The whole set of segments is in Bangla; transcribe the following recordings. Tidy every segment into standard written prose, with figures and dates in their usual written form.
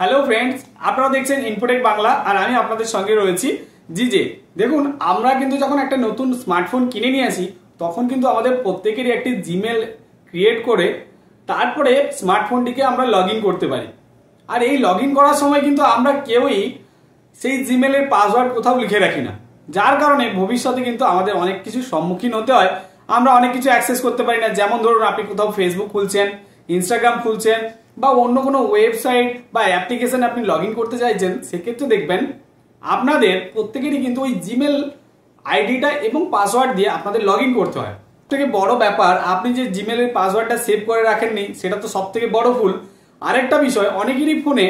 হ্যালো ফ্রেন্ডস, আপনারা দেখছেন ইনফোটেক বাংলা আর আমি আপনাদের সঙ্গে রয়েছি জিজে। দেখুন, আমরা কিন্তু যখন একটা নতুন স্মার্টফোন কিনে নিয়ে আসি তখন কিন্তু আমাদের প্রত্যেকেরই একটি জিমেল ক্রিয়েট করে তারপরে স্মার্টফোনটিকে আমরা লগ ইন করতে পারি। আর এই লগ ইন করার সময় কিন্তু আমরা কেউই সেই জিমেলের পাসওয়ার্ড কোথাও লিখে রাখি না, যার কারণে ভবিষ্যতে কিন্তু আমাদের অনেক কিছু সম্মুখীন হতে হয়। আমরা অনেক কিছু অ্যাক্সেস করতে পারি না। যেমন ধরুন, আপনি কোথাও ফেসবুক খুলছেন, ইনস্টাগ্রাম খুলছেন বা অন্য কোনো ওয়েবসাইট বা অ্যাপ্লিকেশন আপনি লগ ইন করতে চাইছেন, সেক্ষেত্রে দেখবেন আপনাদের প্রত্যেকেরই কিন্তু ওই জিমেল আইডিটা এবং পাসওয়ার্ড দিয়ে আপনাদের লগ ইন করতে হয়। সবথেকে বড় ব্যাপার, আপনি যে জিমেলের পাসওয়ার্ডটা সেভ করে রাখেননি সেটা তো সব থেকে বড় ভুল। আরেকটা বিষয়, অনেকেরই ফোনে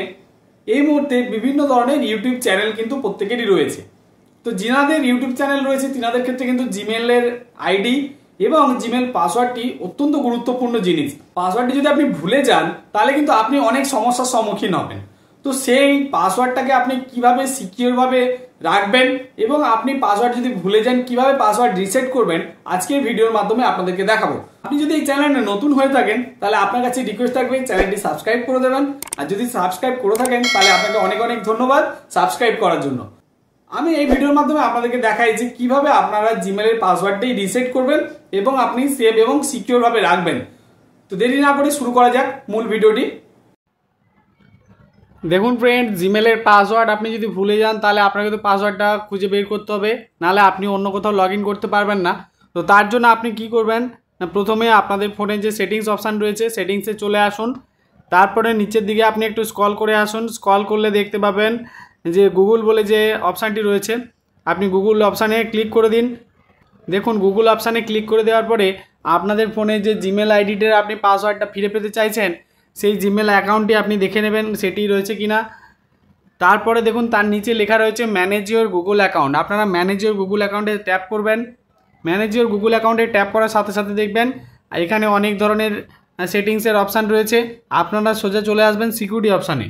এই মুহূর্তে বিভিন্ন ধরনের ইউটিউব চ্যানেল কিন্তু প্রত্যেকেরই রয়েছে। তো যিনাদের ইউটিউব চ্যানেল রয়েছে তিনাদের ক্ষেত্রে কিন্তু জিমেলের আইডি এবং জিমেল পাসওয়ার্ডটি অত্যন্ত গুরুত্বপূর্ণ জিনিস। পাসওয়ার্ডটি যদি আপনি ভুলে যান তাহলে কিন্তু আপনি অনেক সমস্যার সম্মুখীন হবেন। তো সেই পাসওয়ার্ডটাকে আপনি কিভাবে সিকিউরভাবে রাখবেন এবং আপনি পাসওয়ার্ড যদি ভুলে যান কিভাবে পাসওয়ার্ড রিসেট করবেন, আজকের ভিডিওর মাধ্যমে আপনাদেরকে দেখাবো। আপনি যদি এই চ্যানেলে নতুন হয়ে থাকেন তাহলে আপনার কাছে রিকোয়েস্ট থাকবে চ্যানেলটি সাবস্ক্রাইব করে দেবেন, আর যদি সাবস্ক্রাইব করে থাকেন তাহলে আপনাকে অনেক অনেক ধন্যবাদ সাবস্ক্রাইব করার জন্য। আমি এই ভিডিওর মাধ্যমে আপনাদেরকে দেখাই যে কিভাবে আপনারা জিমেলের পাসওয়ার্ডটাই রিসেট করবেন এবং আপনি সেভ এবং সিকিউর ভাবে রাখবেন। তো দেরি না করে শুরু করা যাক মূল ভিডিওটি। দেখুন ফ্রেন্ড, জিমেলের পাসওয়ার্ড আপনি যদি ভুলে যান তাহলে আপনাকে তো পাসওয়ার্ডটা খুঁজে বের করতে হবে, নাহলে আপনি অন্য কোথাও লগ ইন করতে পারবেন না। তো তার জন্য আপনি কি করবেন না, প্রথমে আপনাদের ফোনের যে সেটিংস অপশান রয়েছে সেটিংসে চলে আসুন। তারপরে নিচের দিকে আপনি একটু স্ক্রল করে আসুন। স্ক্রল করলে দেখতে পাবেন যে গুগল বলে যে অপশানটি রয়েছে, আপনি গুগল অপশানে ক্লিক করে দিন। দেখুন, গুগল অপশানে ক্লিক করে দেওয়ার পরে আপনাদের ফোনে যে জিমেল আইডিটার আপনি পাসওয়ার্ডটা ফিরে পেতে চাইছেন সেই জিমেল অ্যাকাউন্টটি আপনি দেখে নেবেন সেটি রয়েছে কিনা। তারপরে দেখুন তার নিচে লেখা রয়েছে ম্যানেজ ইওর গুগল অ্যাকাউন্ট। আপনারা ম্যানেজ ইওর গুগল অ্যাকাউন্টে ট্যাপ করবেন। ম্যানেজ ইওর গুগল অ্যাকাউন্টে ট্যাপ করার সাথে সাথে দেখবেন এখানে অনেক ধরনের সেটিংসের অপশান রয়েছে। আপনারা সোজা চলে আসবেন সিকিউরিটি অপশানে।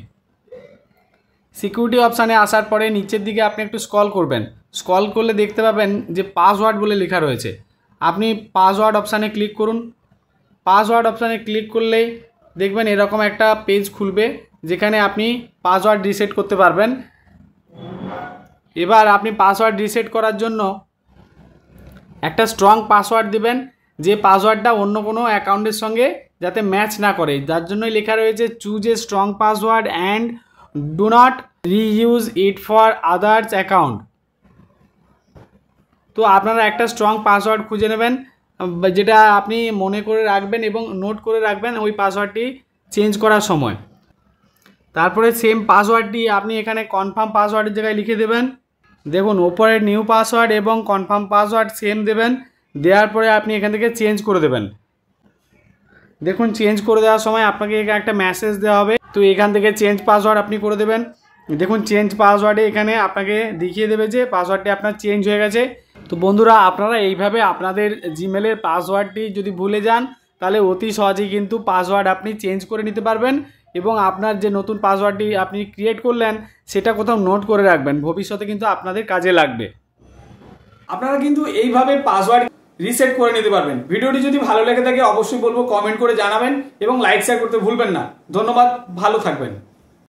সিকিউরিটি অপশানে আসার পরে নিচের দিকে আপনি একটু স্ক্রল করবেন। স্ক্রল করলে দেখতে পাবেন যে পাসওয়ার্ড বলে লেখা রয়েছে। আপনি পাসওয়ার্ড অপশানে ক্লিক করুন। পাসওয়ার্ড অপশানে ক্লিক করলেই দেখবেন এরকম একটা পেজ খুলবে যেখানে আপনি পাসওয়ার্ড রিসেট করতে পারবেন। এবার আপনি পাসওয়ার্ড রিসেট করার জন্য একটা স্ট্রং পাসওয়ার্ড দিবেন, যে পাসওয়ার্ডটা অন্য কোনো অ্যাকাউন্টের সঙ্গে যাতে ম্যাচ না করে। যার জন্যই লেখা রয়েছে choose a strong password and do not reuse it for others account. তো আপনারা একটা স্ট্রং পাসওয়ার্ড খুঁজে নেবেন যেটা আপনি মনে করে রাখবেন এবং নোট করে রাখবেন ওই পাসওয়ার্ডটি চেঞ্জ করার সময়। তারপরে সেম পাসওয়ার্ডটি আপনি এখানে কনফার্ম পাসওয়ার্ডের জায়গায় লিখে দেবেন। দেখুন, ওপরে নিউ পাসওয়ার্ড এবং কনফার্ম পাসওয়ার্ড সেম দেবেন। দেওয়ার পরে আপনি এখান থেকে চেঞ্জ করে দেবেন। দেখুন, চেঞ্জ করে দেওয়ার সময় আপনাকে একটা মেসেজ দেওয়া হবে, তো এখান থেকে চেঞ্জ পাসওয়ার্ড আপনি করে দেবেন। দেখুন, চেঞ্জ পাসওয়ার্ডে এখানে আপনাকে দেখিয়ে দেবে যে পাসওয়ার্ডটি আপনার চেঞ্জ হয়ে গেছে। তো বন্ধুরা, আপনারা এইভাবে আপনাদের জিমেলের পাসওয়ার্ডটি যদি ভুলে যান তাহলে অতি সহজেই কিন্তু পাসওয়ার্ড আপনি চেঞ্জ করে নিতে পারবেন এবং আপনার যে নতুন পাসওয়ার্ডটি আপনি ক্রিয়েট করলেন সেটা কোথাও নোট করে রাখবেন, ভবিষ্যতে কিন্তু আপনাদের কাজে লাগবে। আপনারা কিন্তু এইভাবে পাসওয়ার্ড রিসেট করে নিতে পারবেন। ভিডিওটি যদি ভালো লেগে থাকে অবশ্যই বলবো কমেন্ট করে জানাবেন এবং লাইক শেয়ার করতে ভুলবেন না। ধন্যবাদ, ভালো থাকবেন।